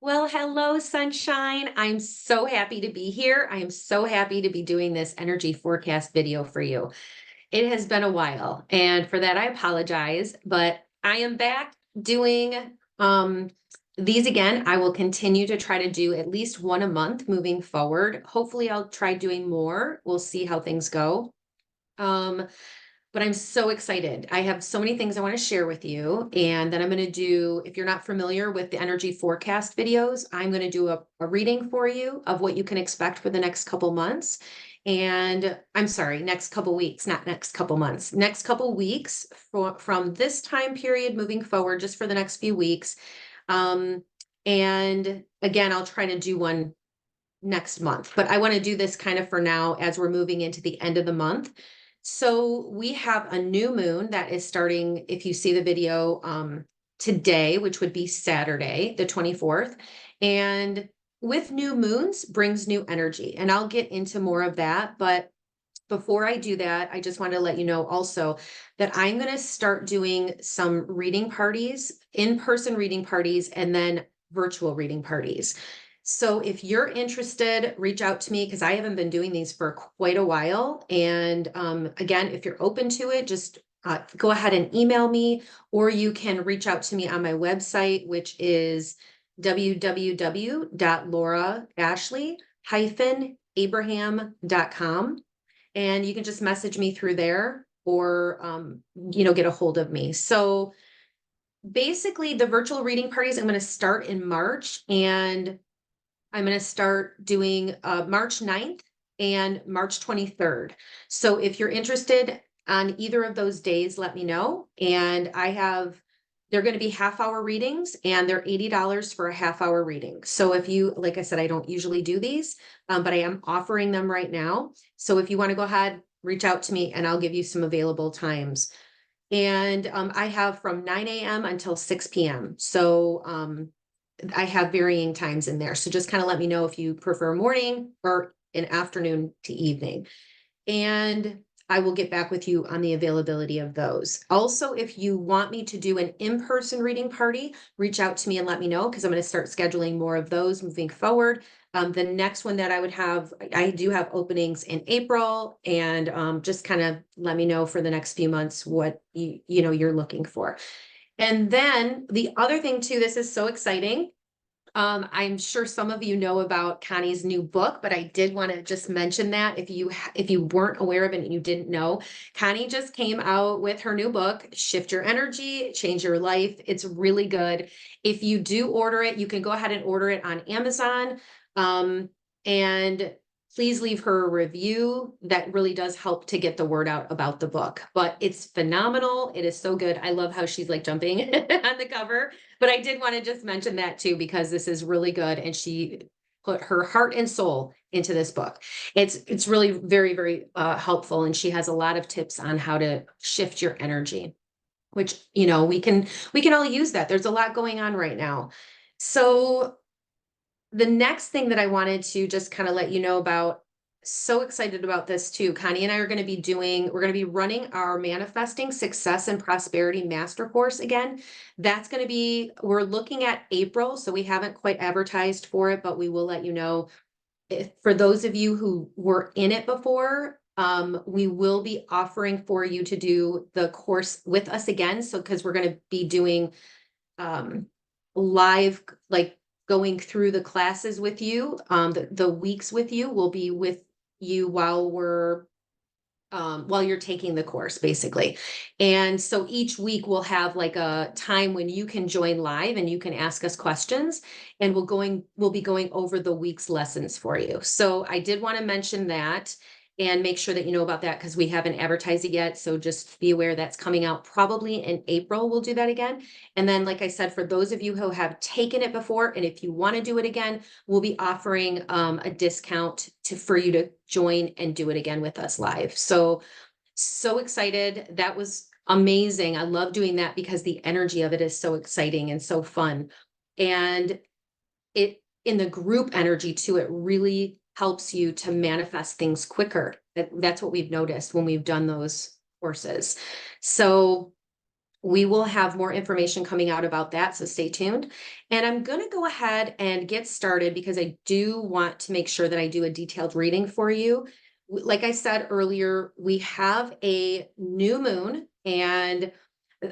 Well, hello, sunshine. I'm so happy to be here. I am so happy to be doing this energy forecast video for you. It has been a while, and for that, I apologize, but I am back doing these again. I will continue to try to do at least one a month moving forward. Hopefully, I'll try doing more. We'll see how things go. Um, but I'm so excited. I have so many things I want to share with you. And then I'm going to do, if you're not familiar with the energy forecast videos, I'm going to do a reading for you of what you can expect for the next couple months. And I'm sorry, next couple weeks, not next couple months, next couple weeks from this time period moving forward, just for the next few weeks. Um, and again, I'll try to do one next month, but I want to do this kind of for now as we're moving into the end of the month. So we have a new moon that is starting, if you see the video today, which would be Saturday, the 24th. And with new moons brings new energy. And I'll get into more of that. But before I do that, I just want to let you know also that I'm going to start doing some reading parties, in-person reading parties, and then virtual reading parties. So if you're interested, reach out to me because I haven't been doing these for quite a while. And again, if you're open to it, just go ahead and email me, or you can reach out to me on my website, which is www.lauraashley-abraham.com. And you can just message me through there or, get a hold of me. So basically, the virtual reading parties, I'm going to start in March, and I'm going to start doing March 9th and March 23rd. So if you're interested on either of those days, let me know. And they're going to be half-hour readings, and they're $80 for a half-hour reading. So if you, like I said, I don't usually do these, but I am offering them right now. So if you want to go ahead, reach out to me and I'll give you some available times. And I have from 9 a.m. until 6 p.m. So I have varying times in there. So just kind of let me know if you prefer morning or an afternoon to evening. And I will get back with you on the availability of those. Also, if you want me to do an in-person reading party, reach out to me and let me know, because I'm going to start scheduling more of those moving forward. The next one that I would have, I do have openings in April, and just kind of let me know for the next few months what you're looking for. And then the other thing too, this is so exciting. I'm sure some of you know about Connie's new book, but I did want to just mention that if you weren't aware of it and you didn't know, Connie just came out with her new book, Shift Your Energy, Change Your Life. It's really good. If you do order it, you can go ahead and order it on Amazon. And please leave her a review. That really does help to get the word out about the book. But it's phenomenal. It is so good. I love how she's like jumping on the cover. But I did want to just mention that too, because this is really good. And she put her heart and soul into this book. It's really very, very helpful. And she has a lot of tips on how to shift your energy, which, we can all use that. There's a lot going on right now. So the next thing that I wanted to just kind of let you know about, so excited about this too. Connie and I are going to we're going to be running our Manifesting Success and Prosperity Master Course again. We're looking at April, so we haven't quite advertised for it, but we will let you know. For those of you who were in it before, we will be offering for you to do the course with us again. So, because we're going to be doing live, like going through the classes with you, the weeks with you. Will be with you while you're taking the course, basically. And so each week we'll have like a time when you can join live and you can ask us questions, and we'll be going over the week's lessons for you. So I did want to mention that and make sure that you know about that, because we haven't advertised it yet. So just be aware that's coming out probably in April. We'll do that again. And then, like I said, for those of you who have taken it before, and if you want to do it again, we'll be offering a discount for you to join and do it again with us live. So excited. That was amazing. I love doing that because the energy of it is so exciting and so fun. And in the group energy too, it really helps you to manifest things quicker. That's what we've noticed when we've done those courses. So we will have more information coming out about that, so stay tuned. And I'm going to go ahead and get started because I do want to make sure that I do a detailed reading for you. Like I said earlier, we have a new moon, and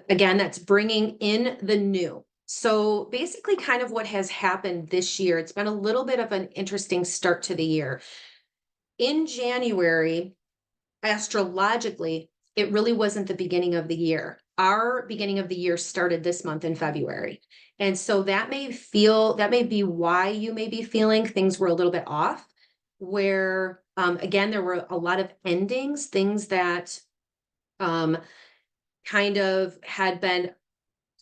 again, that's bringing in the new. So basically, kind of what has happened this year, it's been a little bit of an interesting start to the year. In January, astrologically, it really wasn't the beginning of the year. Our beginning of the year started this month in February. And so that may be why you may be feeling things were a little bit off, where again, there were a lot of endings, things that um, kind of had been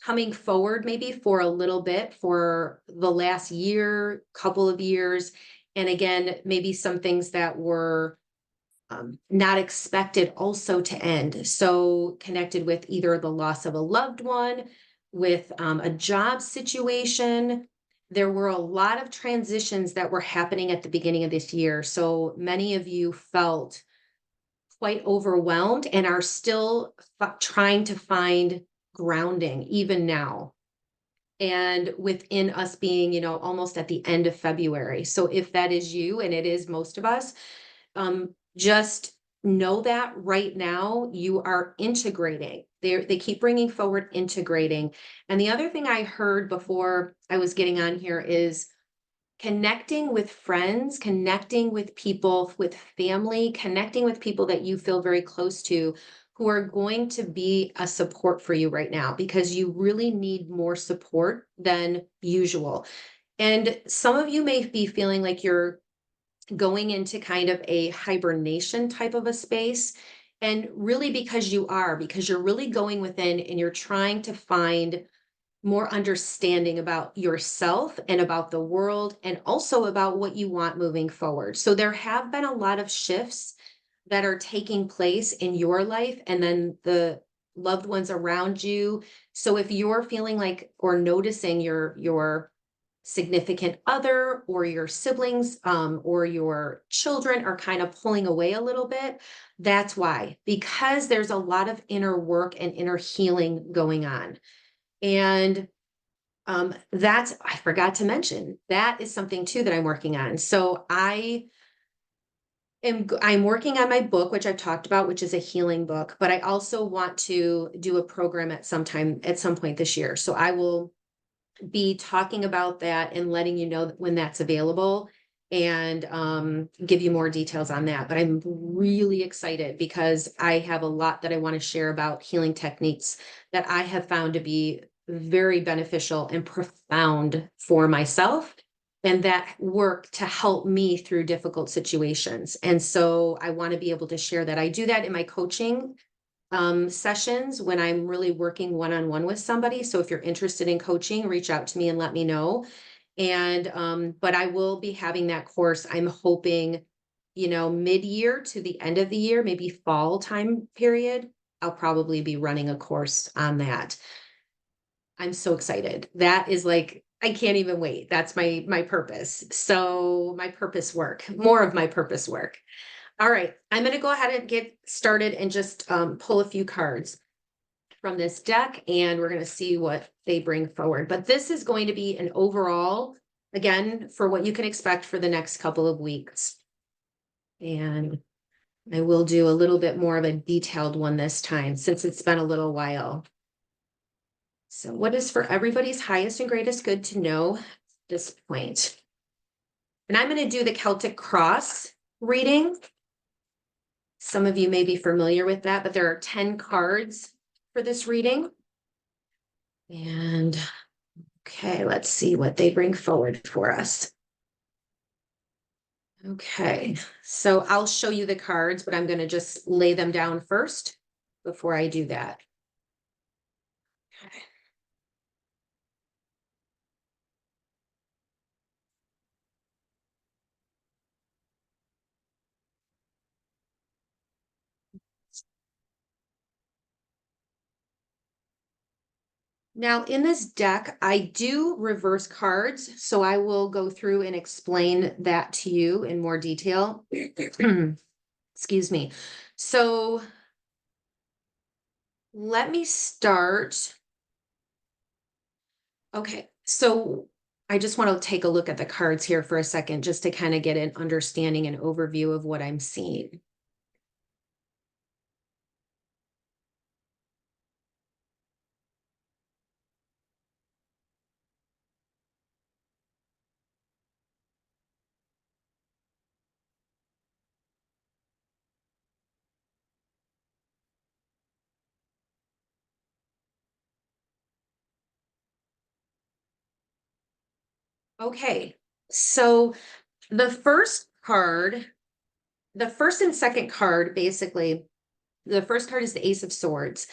coming forward maybe for a little bit for the last year, couple of years. And again, maybe some things that were not expected also to end. So connected with either the loss of a loved one, with a job situation. There were a lot of transitions that were happening at the beginning of this year. So many of you felt quite overwhelmed and are still trying to find grounding even now. And within us being, almost at the end of February. So if that is you, and it is most of us, just know that right now you are integrating. They keep bringing forward integrating. And the other thing I heard before I was getting on here is connecting with friends, connecting with people, with family, connecting with people that you feel very close to, who are going to be a support for you right now, because you really need more support than usual. And some of you may be feeling like you're going into kind of a hibernation type of a space. And really, because you're really going within and you're trying to find more understanding about yourself and about the world, and also about what you want moving forward. So there have been a lot of shifts that are taking place in your life and then the loved ones around you. So if you're feeling like or noticing your significant other or your siblings or your children are kind of pulling away a little bit, that's why, because there's a lot of inner work and inner healing going on. And I forgot to mention, that is something too that I'm working on. So I'm working on my book, which I've talked about, which is a healing book, but I also want to do a program at some point this year. So I will be talking about that and letting you know when that's available, and give you more details on that. But I'm really excited because I have a lot that I want to share about healing techniques that I have found to be very beneficial and profound for myself, and that work to help me through difficult situations. And so I want to be able to share that. I do that in my coaching sessions when I'm really working one-on-one with somebody. So if you're interested in coaching, reach out to me and let me know. And but I will be having that course. I'm hoping, mid-year to the end of the year, maybe fall time period, I'll probably be running a course on that. I'm so excited. That is like, I can't even wait. That's my purpose. So my purpose work, more of my purpose work. All right, I'm going to go ahead and get started and just pull a few cards from this deck, and we're going to see what they bring forward. But this is going to be an overall, again, for what you can expect for the next couple of weeks. And I will do a little bit more of a detailed one this time, since it's been a little while. So what is for everybody's highest and greatest good to know at this point? And I'm going to do the Celtic Cross reading. Some of you may be familiar with that, but there are 10 cards for this reading. And okay, let's see what they bring forward for us. Okay, so I'll show you the cards, but I'm going to just lay them down first before I do that. Okay. Now in this deck, I do reverse cards, so I will go through and explain that to you in more detail. Excuse me. So Let me start. Okay, so I just want to take a look at the cards here for a second, just to kind of get an understanding and overview of what I'm seeing. Okay, so the first card, the first and second card, basically, the first card is the Ace of Swords.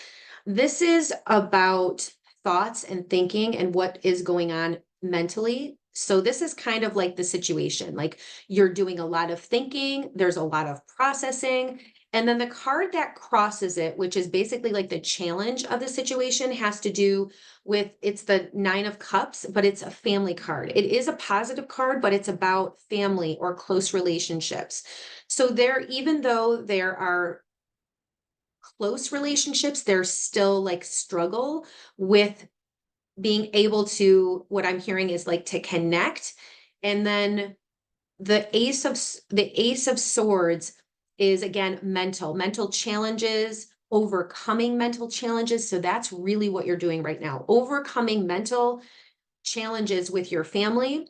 This is about thoughts and thinking and what is going on mentally. So this is kind of like the situation, like you're doing a lot of thinking, there's a lot of processing. And then the card that crosses it, which is basically like the challenge of the situation, has to do with it's the Nine of Cups, but it's a family card. It is a positive card, but it's about family or close relationships. So there, even though there are close relationships, there's still like struggle with being able to, what I'm hearing is like to connect. And then the Ace of Swords is again mental challenges, overcoming mental challenges. So that's really what you're doing right now, overcoming mental challenges with your family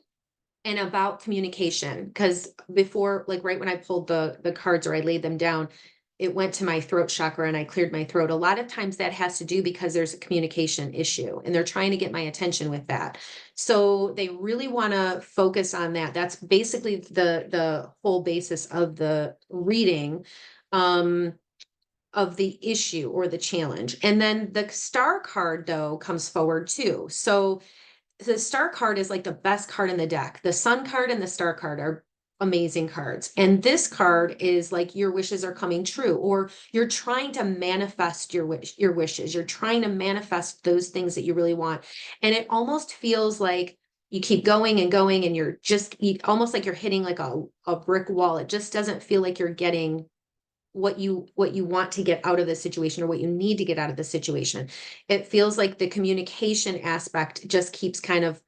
and about communication. Because before, like right when I pulled the cards or I laid them down, it went to my throat chakra and I cleared my throat. A lot of times that has to do because there's a communication issue and they're trying to get my attention with that. So they really want to focus on that. That's basically the whole basis of the reading, um of the issue or the challenge. And then the star card though comes forward too. So the star card is like the best card in the deck. The sun card and the star card are amazing cards. And this card is like your wishes are coming true, or you're trying to manifest your wishes. You're trying to manifest those things that you really want. And it almost feels like you keep going and going and almost like you're hitting like a brick wall. It just doesn't feel like you're getting what you want to get out of the situation or what you need to get out of the situation. It feels like the communication aspect just keeps kind of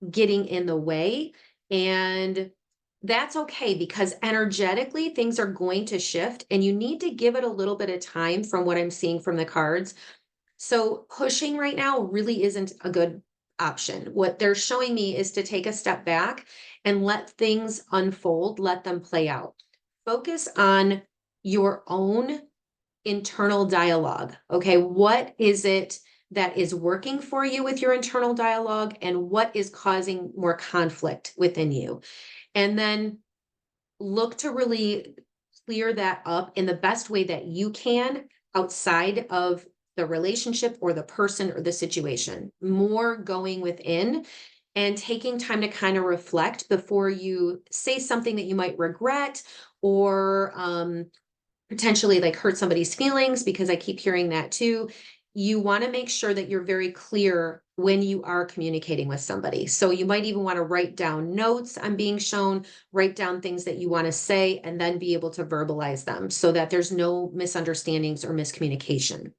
getting in the way. And that's okay because energetically things are going to shift and you need to give it a little bit of time from what I'm seeing from the cards. So pushing right now really isn't a good option. What they're showing me is to take a step back and let things unfold, let them play out. Focus on your own internal dialogue. Okay, what is it that is working for you with your internal dialogue and what is causing more conflict within you? And then look to really clear that up in the best way that you can outside of the relationship or the person or the situation. More going within and taking time to kind of reflect before you say something that you might regret or potentially like hurt somebody's feelings, because I keep hearing that too. You want to make sure that you're very clear when you are communicating with somebody. So you might even want to write down notes I'm being shown, write down things that you want to say, and then be able to verbalize them so that there's no misunderstandings or miscommunication.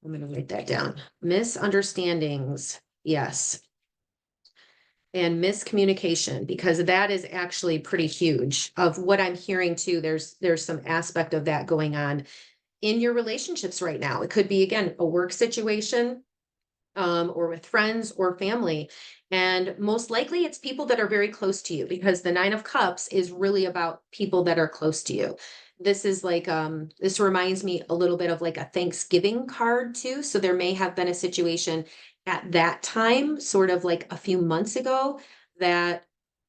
I'm going to write that down. Misunderstandings. Yes. And miscommunication, because that is actually pretty huge of what I'm hearing too. There's some aspect of that going on in your relationships right now. It could be again a work situation, or with friends or family. And most likely it's people that are very close to you because the Nine of Cups is really about people that are close to you. This is like, this reminds me a little bit of like a Thanksgiving card too. So there may have been a situation at that time, sort of like a few months ago, that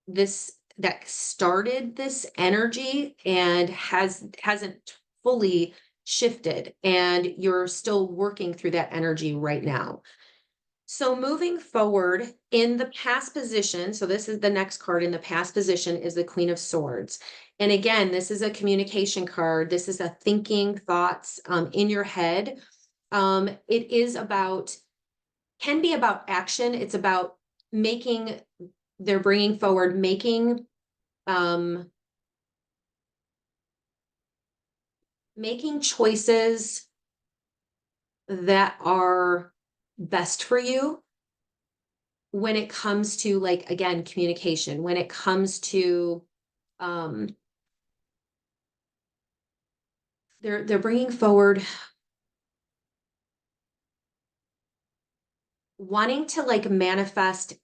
that started this energy and hasn't fully shifted, and you're still working through that energy right now. So moving forward in the past position, so this is the next card in the past position is the Queen of Swords. And again, this is a communication card. This is a thinking thoughts in your head. It is about, can be about action. It's about making, they're bringing forward um, making choices that are best for you when it comes to, like, again, communication, when it comes to, um, they're bringing forward wanting to, like, manifest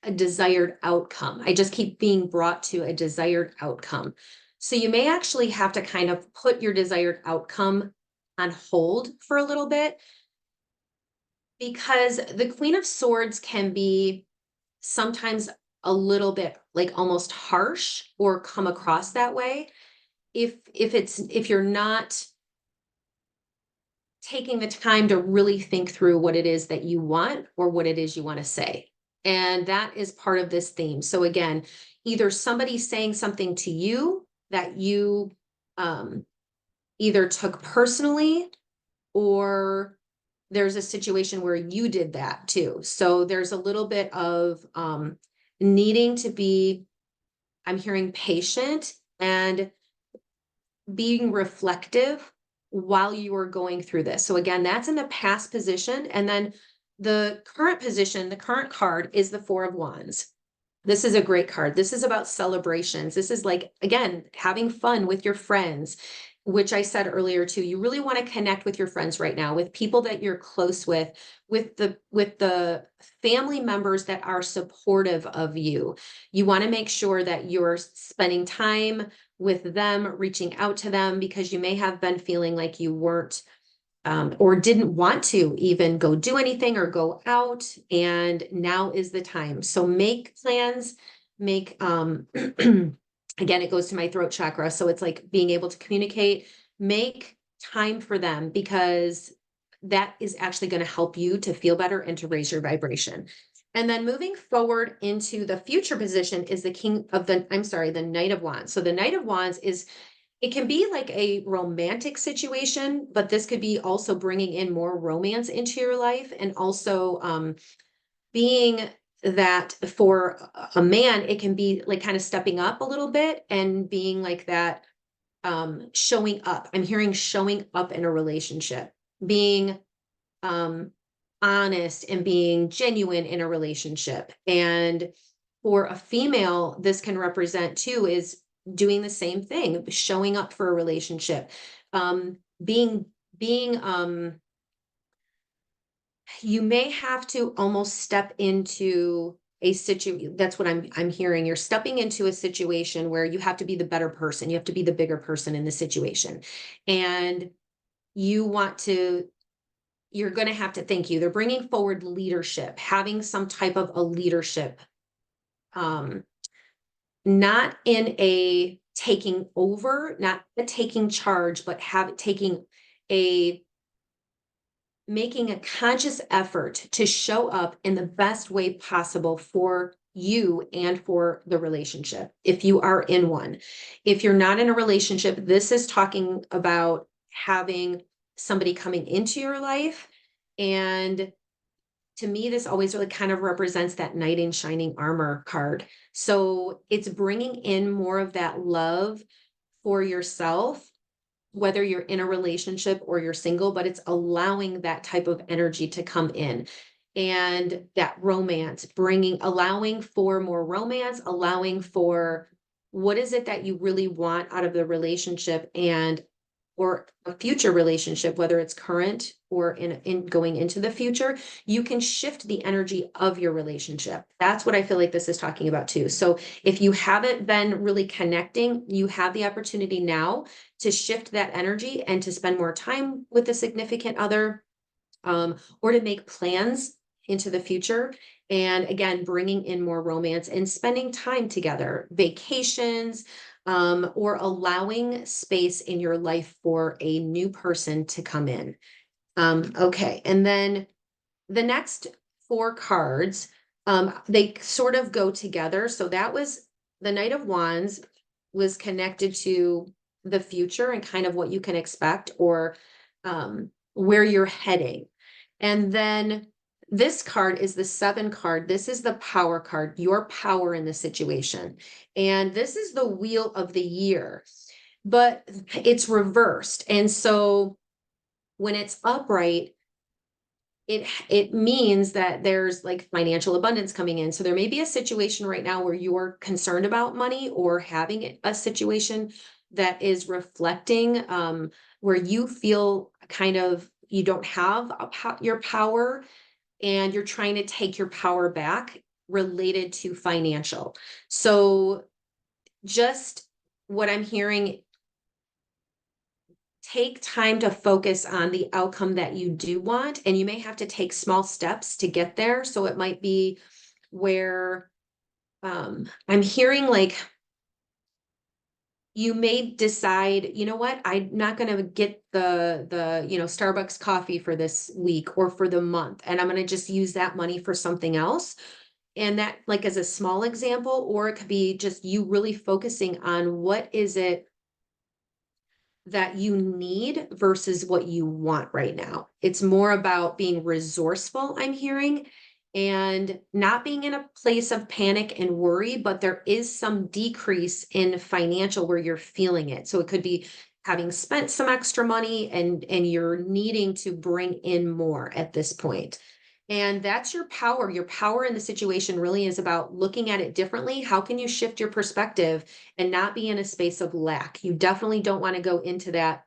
a desired outcome. I just keep being brought to a desired outcome. So you may actually have to kind of put your desired outcome on hold for a little bit, because the Queen of Swords can be sometimes a little bit like almost harsh or come across that way if you're not taking the time to really think through what it is that you want or what it is you want to say. And that is part of this theme. So again, either somebody saying something to you that you um, either took personally, or there's a situation where you did that too. So there's a little bit of needing to be, I'm hearing, patient and being reflective while you are going through this. So again, that's in the past position. And then the current position, the current card is the Four of Wands. This is a great card. This is about celebrations. This is like, again, having fun with your friends, which I said earlier too. You really want to connect with your friends right now, with people that you're close with the family members that are supportive of you. You want to make sure that you're spending time with them, reaching out to them, because you may have been feeling like you weren't or didn't want to even go do anything or go out. And now is the time. So make plans, make, again, it goes to my throat chakra. So it's like being able to communicate, make time for them, because that is actually going to help you to feel better and to raise your vibration. And then moving forward into the future position is the Knight of Wands. So the Knight of Wands is, it can be like a romantic situation, but this could be also bringing in more romance into your life, and also being that for a man, it can be like kind of stepping up a little bit and being like that, showing up. I'm hearing showing up in a relationship, being um, honest and being genuine in a relationship. And for a female, this can represent too is doing the same thing, showing up for a relationship, being being you may have to almost step into a situation. That's what I'm hearing. You're stepping into a situation where you have to be the better person. You have to be the bigger person in the situation. And you want to, you're going to have to, thank you. They're bringing forward leadership, having some type of a leadership, um, not in a taking over, not a taking charge, but taking a, making a conscious effort to show up in the best way possible for you and for the relationship. If you are in one, if you're not in a relationship, this is talking about having somebody coming into your life. And to me, this always really kind of represents that knight in shining armor card. So it's bringing in more of that love for yourself, whether you're in a relationship or you're single, but it's allowing that type of energy to come in. And that romance, allowing for more romance, allowing for what is it that you really want out of the relationship, and or a future relationship, whether it's current or in going into the future, you can shift the energy of your relationship. That's what I feel like this is talking about too. So if you haven't been really connecting, you have the opportunity now to shift that energy and to spend more time with a significant other, or to make plans into the future. And again, bringing in more romance and spending time together, vacations, or allowing space in your life for a new person to come in. Okay. And then the next four cards, they sort of go together. So that was the Knight of Wands was connected to the future and kind of what you can expect, or where you're heading. And then this card is the Seven card. This is the power card, your power in the situation. And this is the Wheel of the Year, but it's reversed. And so when it's upright, it means that there's like financial abundance coming in. So there may be a situation right now where you're concerned about money, or having a situation that is reflecting where you feel kind of you don't have your power, and you're trying to take your power back related to financial. So just what I'm hearing, take time to focus on the outcome that you do want, and you may have to take small steps to get there. So it might be where I'm hearing like you may decide, you know what, I'm not going to get the Starbucks coffee for this week or for the month, and I'm going to just use that money for something else. And that, like, as a small example, or it could be just you really focusing on what is it that you need versus what you want right now. It's more about being resourceful, I'm hearing, and not being in a place of panic and worry, but there is some decrease in financial where you're feeling it. So it could be having spent some extra money, and you're needing to bring in more at this point. And that's your power. Your power in the situation really is about looking at it differently. How can you shift your perspective and not be in a space of lack? You definitely don't want to go into that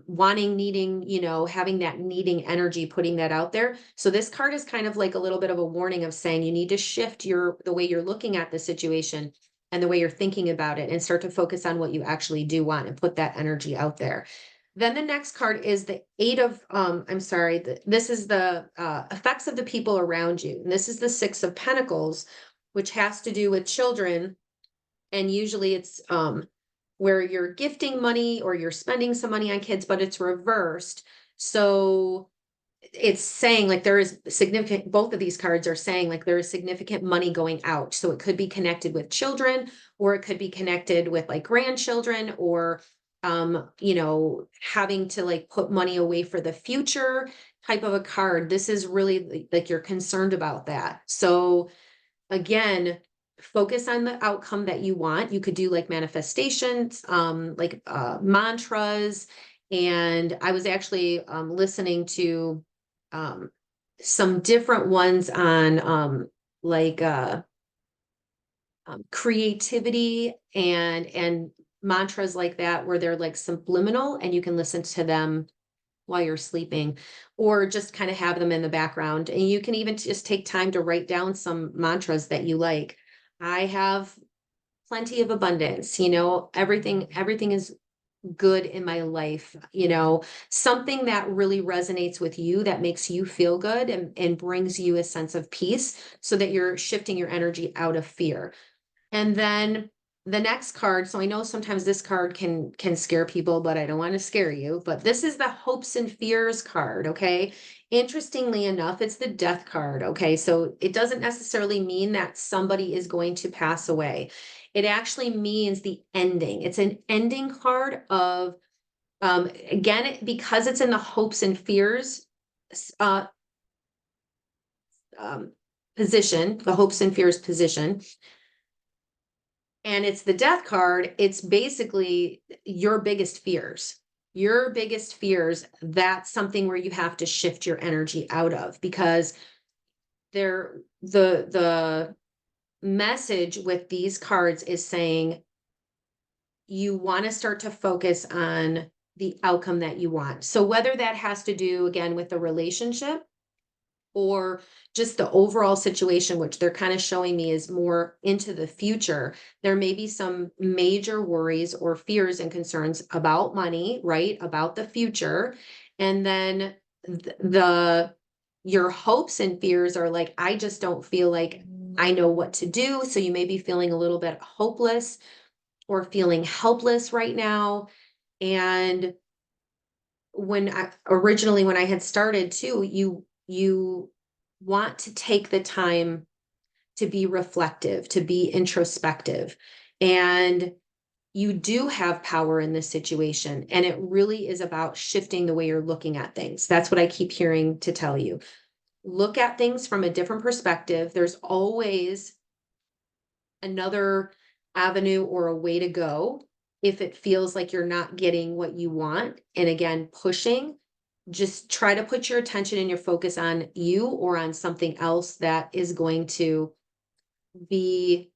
wanting, needing, having that needing energy, putting that out there. So this card is kind of like a little bit of a warning of saying you need to shift the way you're looking at the situation and the way you're thinking about it, and start to focus on what you actually do want and put that energy out there. Then the next card is the eight of, this is the effects of the people around you. And this is the Six of Pentacles, which has to do with children. And usually it's where you're gifting money or you're spending some money on kids, but it's reversed. So it's saying like there is significant, both of these cards are saying like there is significant money going out. So it could be connected with children, or it could be connected with like grandchildren, or having to like put money away for the future type of a card. This is really like you're concerned about that. So again, focus on the outcome that you want. You could do like manifestations, like mantras. And I was actually listening to um, some different ones on like creativity and mantras like that, where they're like subliminal and you can listen to them while you're sleeping, or just kind of have them in the background. And you can even just take time to write down some mantras that you like. I have plenty of abundance, everything is good in my life, something that really resonates with you, that makes you feel good, and brings you a sense of peace, so that you're shifting your energy out of fear. And then the next card, so I know sometimes this card can scare people, but I don't want to scare you, but this is the hopes and fears card, okay? Interestingly enough, it's the death card, okay? So it doesn't necessarily mean that somebody is going to pass away. It actually means the ending. It's an ending card of again, because it's in the hopes and fears uh position, the hopes and fears position, and it's the death card, it's basically your biggest fears. Your biggest fears, that's something where you have to shift your energy out of, because the message with these cards is saying you want to start to focus on the outcome that you want. So whether that has to do again with the relationship, or just the overall situation, which they're kind of showing me is more into the future, there may be some major worries or fears and concerns about money, right? About the future. And then your hopes and fears are like, I just don't feel like I know what to do. So you may be feeling a little bit hopeless or feeling helpless right now. And when I had started too, you want to take the time to be reflective, to be introspective, and you do have power in this situation. And it really is about shifting the way you're looking at things. That's what I keep hearing to tell you. Look at things from a different perspective. There's always another avenue or a way to go if it feels like you're not getting what you want. And again, pushing, just try to put your attention and your focus on you or on something else that is going to be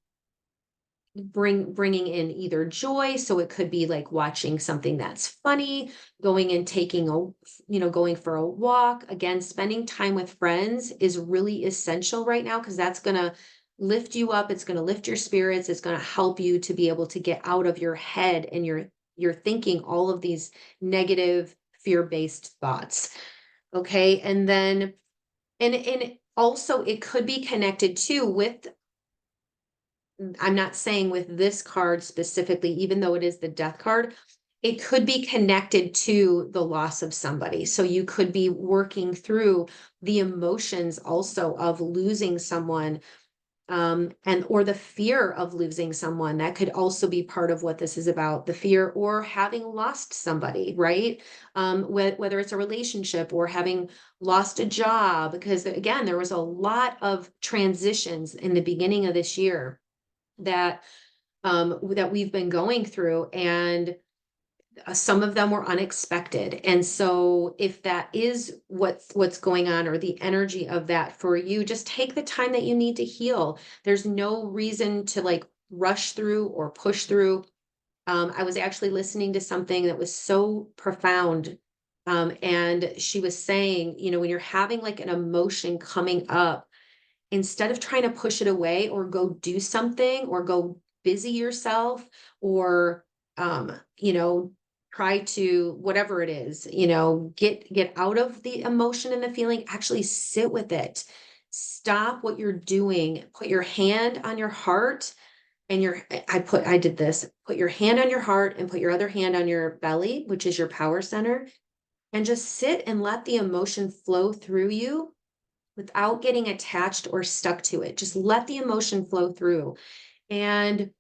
bringing in either joy. So it could be like watching something that's funny, going and taking a, going for a walk. Again, spending time with friends is really essential right now, because that's going to lift you up. It's going to lift your spirits. It's going to help you to be able to get out of your head and you're thinking all of these negative fear-based thoughts. Okay. And then and also it could be connected too with, I'm not saying with this card specifically, even though it is the death card, it could be connected to the loss of somebody. So you could be working through the emotions also of losing someone, and or the fear of losing someone. That could also be part of what this is about, the fear or having lost somebody, right? Whether it's a relationship or having lost a job, because again, there was a lot of transitions in the beginning of this year that that we've been going through, and some of them were unexpected. And so if that is what's going on, or the energy of that for you, just take the time that you need to heal. There's no reason to like rush through or push through. I was actually listening to something that was so profound, and she was saying, when you're having like an emotion coming up, instead of trying to push it away or go do something or go busy yourself, or um you know try to, whatever it is, get out of the emotion and the feeling, actually sit with it. Stop what you're doing, put your hand on your heart, and I did this, put your hand on your heart and put your other hand on your belly, which is your power center, and just sit and let the emotion flow through you without getting attached or stuck to it. Just let the emotion flow through, and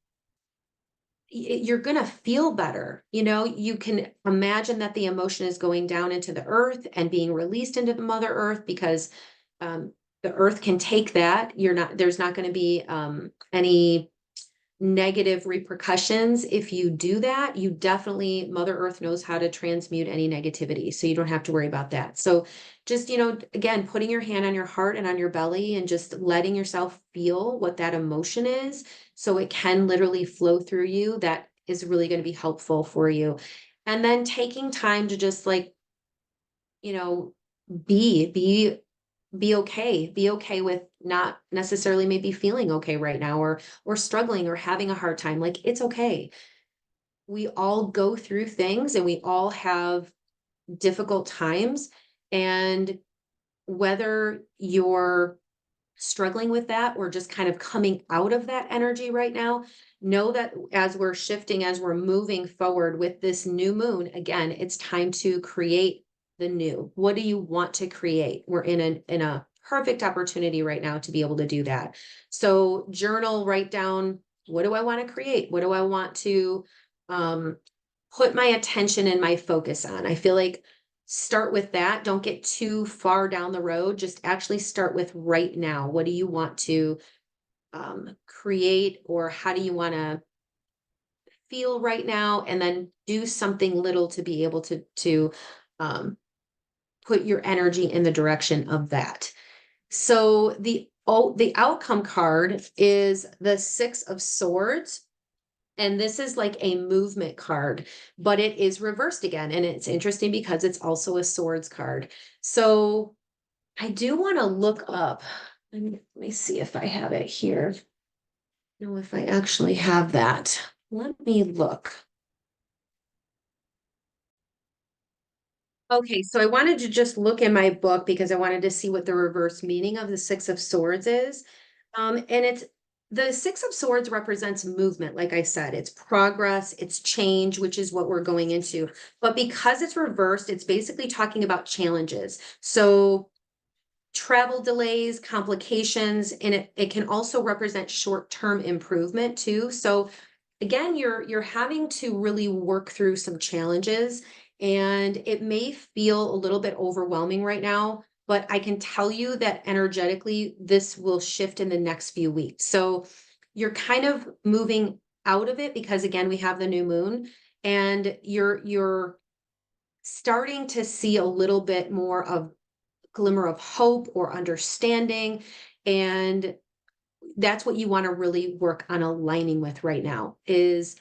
you're going to feel better. You can imagine that the emotion is going down into the earth and being released into the Mother Earth, because the earth can take that. There's not going to be any negative repercussions if you do that. You definitely, Mother Earth knows how to transmute any negativity, so you don't have to worry about that. So just, again, putting your hand on your heart and on your belly and just letting yourself feel what that emotion is, so it can literally flow through you, that is really going to be helpful for you. And then taking time to just like, you know be be okay with not necessarily maybe feeling okay right now, or struggling or having a hard time. Like, it's okay. We all go through things and we all have difficult times. And whether you're struggling with that or just kind of coming out of that energy right now, know that as we're shifting, as we're moving forward with this new moon, again, it's time to create the new. What do you want to create? We're in a perfect opportunity right now to be able to do that. So journal, write down, what do I want to create? What do I want to um, put my attention and my focus on? I feel like start with that. Don't get too far down the road. Just actually start with right now. What do you want to create, or how do you want to feel right now? And then do something little to be able to um, put your energy in the direction of that. So the outcome card is the Six of Swords. And this is like a movement card, but it is reversed again. And it's interesting because it's also a swords card. So I do want to look up. Let me see if I have it here. No, if I actually have that. Let me look. Okay, so I wanted to just look in my book because I wanted to see what the reverse meaning of the Six of Swords is. And it's the Six of Swords represents movement. Like I said, it's progress, it's change, which is what we're going into. But because it's reversed, it's basically talking about challenges. So travel delays, complications, and it can also represent short-term improvement too. So again, you're having to really work through some challenges, and it may feel a little bit overwhelming right now, but I can tell you that energetically this will shift in the next few weeks. So you're kind of moving out of it because again, we have the new moon, and you're starting to see a little bit more of glimmer of hope or understanding. And that's what you want to really work on aligning with right now, is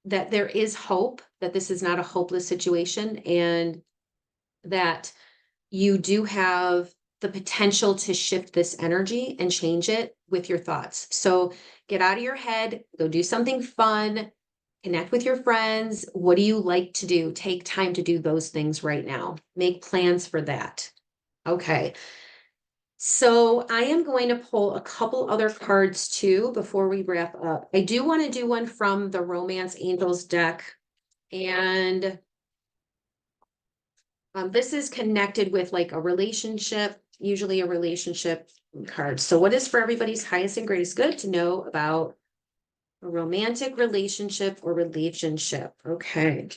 that there is hope, that this is not a hopeless situation, and that you do have the potential to shift this energy and change it with your thoughts. So get out of your head, go do something fun, connect with your friends. What do you like to do? Take time to do those things right now. Make plans for that. Okay. So I am going to pull a couple other cards too before we wrap up. I do want to do one from the Romance Angels deck. And this is connected with like a relationship, usually a relationship card. So what is for everybody's highest and greatest good to know about a romantic relationship or relationship? Okay.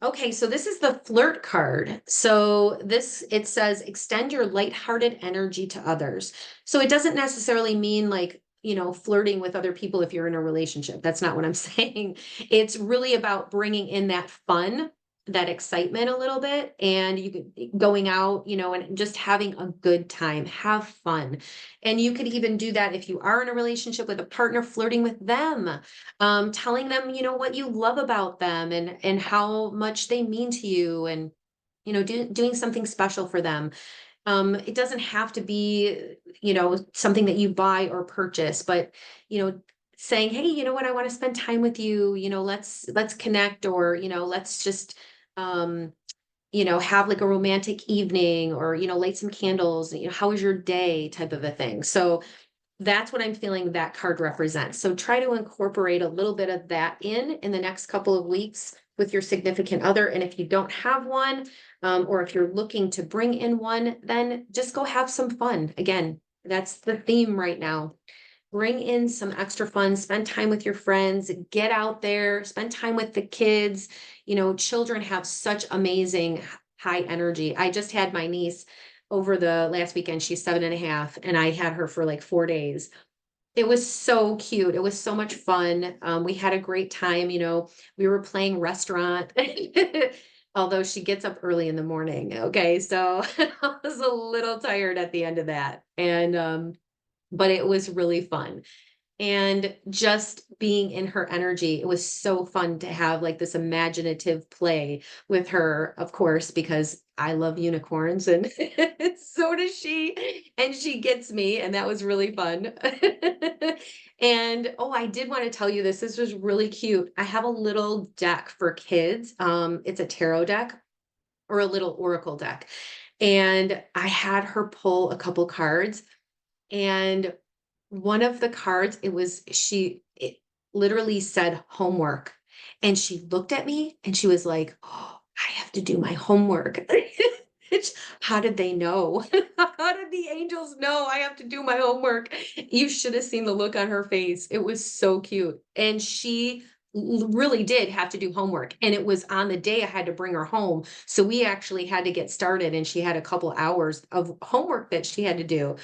Okay, so this is the flirt card. So this, it says, extend your lighthearted energy to others. So it doesn't necessarily mean like, flirting with other people if you're in a relationship. That's not what I'm saying. It's really about bringing in that fun, that excitement a little bit, and you could going out, and just having a good time, have fun. And you could even do that if you are in a relationship with a partner, flirting with them, telling them, what you love about them, and how much they mean to you, and doing something special for them. It doesn't have to be, something that you buy or purchase, but saying, hey, you know what, I want to spend time with you, let's connect, or let's just have like a romantic evening, or light some candles, how was your day, type of a thing. So that's what I'm feeling that card represents. So try to incorporate a little bit of that in the next couple of weeks with your significant other. And if you don't have one, or if you're looking to bring in one, then just go have some fun. Again, that's the theme right now. Bring in some extra fun, spend time with your friends, get out there, spend time with the kids. Children have such amazing high energy. I just had my niece over the last weekend. She's 7.5, and I had her for like 4 days. It was so cute. It was so much fun. We had a great time. We were playing restaurant, although she gets up early in the morning. Okay. So I was a little tired at the end of that. And, but it was really fun. And just being in her energy, it was so fun to have like this imaginative play with her, of course, because I love unicorns, and so does she. And she gets me, and that was really fun. And oh, I did want to tell you this. This was really cute. I have a little deck for kids. It's a tarot deck, or a little oracle deck. And I had her pull a couple cards, and one of the cards, it literally said homework. And she looked at me and she was like, oh, I have to do my homework. How did they know? How did the angels know I have to do my homework? You should have seen the look on her face. It was so cute. And she really did have to do homework. And it was on the day I had to bring her home. So we actually had to get started, and she had a couple hours of homework that she had to do.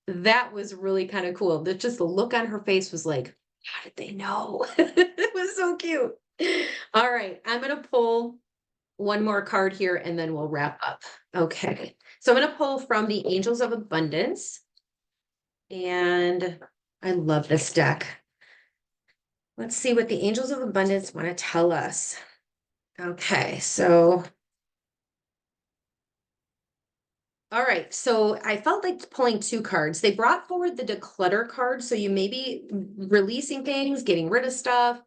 That was really kind of cool. That just the look on her face was like, how did they know? It was so cute. All right, I'm going to pull one more card here and then we'll wrap up. Okay, so I'm going to pull from the Angels of Abundance. And I love this deck. Let's see what the Angels of Abundance want to tell us. Okay, so all right, so I felt like pulling two cards. They brought forward the declutter card, so you may be releasing things, getting rid of stuff,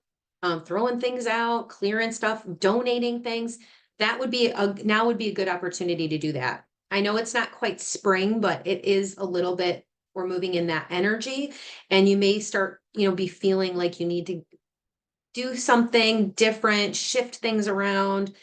throwing things out, clearing stuff, donating things. That would be now would be a good opportunity to do that. I know it's not quite spring, but it is a little bit. We're moving in that energy, and you may start, be feeling like you need to do something different, shift things around.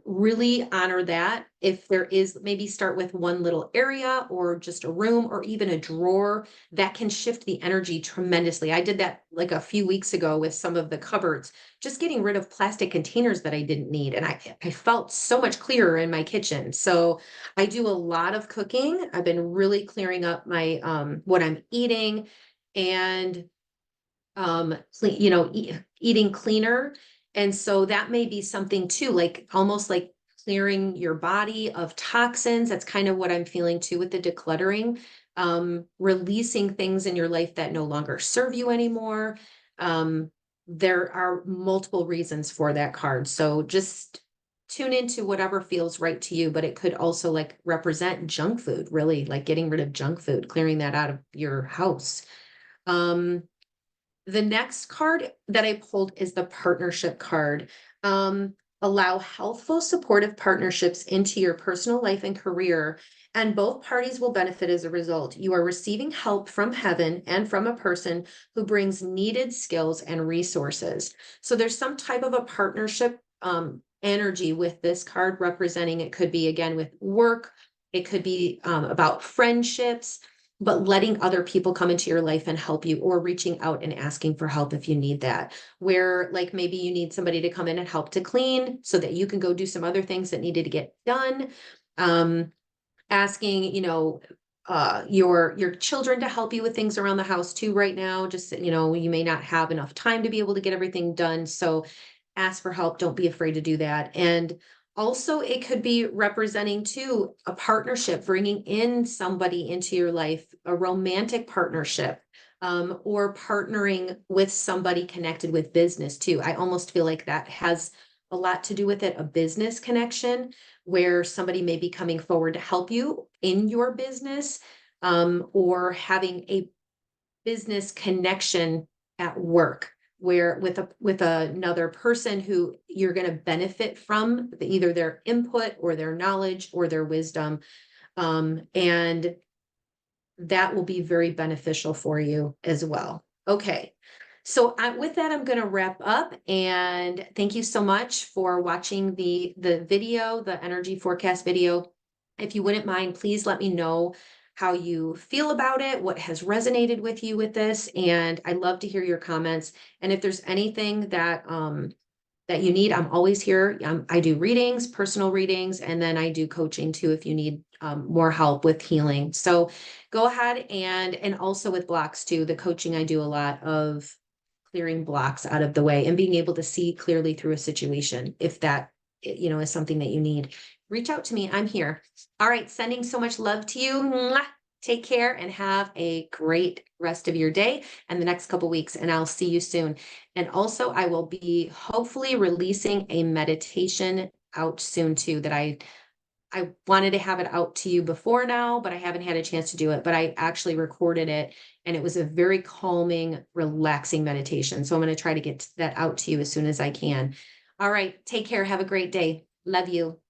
Really honor that. If there is, maybe start with one little area, or just a room, or even a drawer that can shift the energy tremendously. I did that like a few weeks ago with some of the cupboards, just getting rid of plastic containers that I didn't need. And I felt so much clearer in my kitchen. So I do a lot of cooking. I've been really clearing up my, what I'm eating, and eating cleaner. And so that may be something too, like almost like clearing your body of toxins. That's kind of what I'm feeling too with the decluttering, releasing things in your life that no longer serve you anymore. Um, there are multiple reasons for that card. So just tune into whatever feels right to you, but it could also like represent junk food, really like getting rid of junk food, clearing that out of your house. Um, the next card that I pulled is the partnership card. Allow healthful, supportive partnerships into your personal life and career, and both parties will benefit as a result. You are receiving help from heaven and from a person who brings needed skills and resources. So there's some type of a partnership energy with this card representing, it could be again with work, it could be about friendships, but letting other people come into your life and help you, or reaching out and asking for help if you need that. Where like maybe you need somebody to come in and help to clean so that you can go do some other things that needed to get done. Asking, your children to help you with things around the house too right now. Just, you may not have enough time to be able to get everything done. So ask for help. Don't be afraid to do that. And also, it could be representing too a partnership, bringing in somebody into your life, a romantic partnership, or partnering with somebody connected with business too. I almost feel like that has a lot to do with it, a business connection where somebody may be coming forward to help you in your business, or having a business connection at work where with another person who you're going to benefit from either their input or their knowledge or their wisdom, and that will be very beneficial for you as well. Okay. So with that, I'm going to wrap up, and thank you so much for watching the video, the energy forecast video. If you wouldn't mind, please let me know how you feel about it, what has resonated with you with this, and I'd love to hear your comments. And if there's anything that you need, I'm always here. I do readings, personal readings, and then I do coaching too if you need more help with healing. So go ahead, and also with blocks too. The coaching, I do a lot of clearing blocks out of the way and being able to see clearly through a situation. If that, is something that you need, reach out to me. I'm here. All right. Sending so much love to you. Mwah. Take care and have a great rest of your day and the next couple weeks. And I'll see you soon. And also I will be hopefully releasing a meditation out soon too, that I wanted to have it out to you before now, but I haven't had a chance to do it, but I actually recorded it, and it was a very calming, relaxing meditation. So I'm going to try to get that out to you as soon as I can. All right. Take care. Have a great day. Love you.